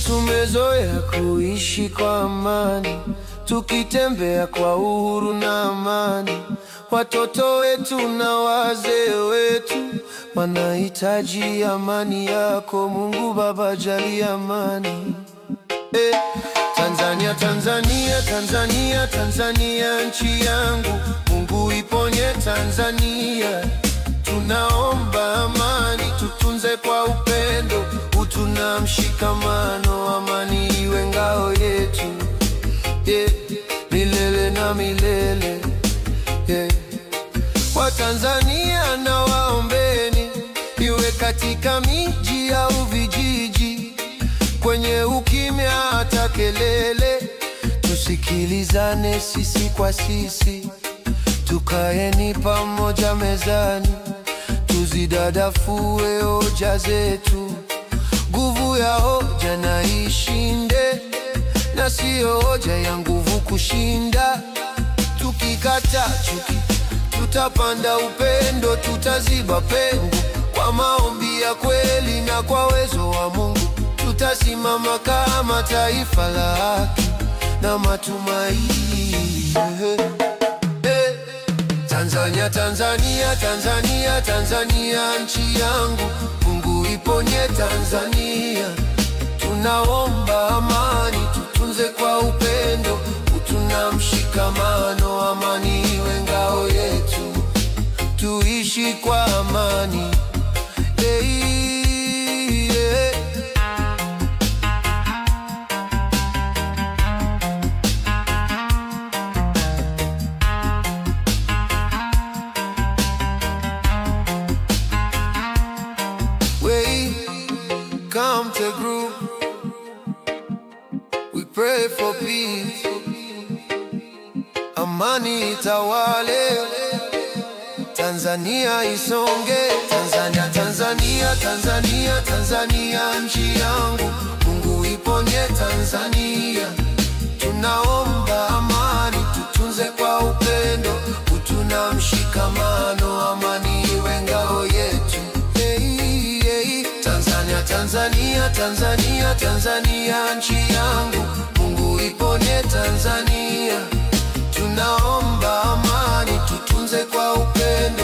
Tumezoea kuishi kwa amani, tukitembea kwa uhuru na amani. Watoto wetu na wazee wetu wanahitaji amani yako. Mungu Baba, jali amani. Tanzania, Tanzania, Tanzania, Tanzania nchi yangu. Mungu iponye Tanzania. Tunaomba amani, tutunze kwa upendo, utu na mshikamano. Amani iwe ngao yetu, milele na milele. Watanzania na waombeni, iwe katika miji au vijiji, kwenye ukimya hata kelele. Tusikilizane sisi kwa sisi, tukaeni pamoja mezani, tuzidadafue hoja zetu. Nguvu ya hoja na ishinde, na sio hoja ya nguvu kushinda. Tukikata chuki, tutapanda upendo, tutaziba pengo kwa maombi ya kweli, na kwa uwezo wa Mungu tutasimama kama taifa la haki na matumaini. Tanzania, Tanzania, Tanzania, Tanzania nchi yangu. Mungu iponye Tanzania. Tunaomba amani, tutunze kwa upendo, utu na mshikamano. Amani iwe ngao yetu, tuishi kwa amani. Come to group, we pray for peace. Amani itawale, Tanzania isonge. Tanzania, Tanzania, Tanzania, Tanzania nchi yangu. Mungu iponye Tanzania. Tunaomba amani, tutunze kwa upendo, utu na mshikamano. Amani iwe ngao yetu. Tanzania, Tanzania, Tanzania, Tanzania nchi yangu. Mungu iponye Tanzania. Tunaomba amani, tutunze kwa upendo,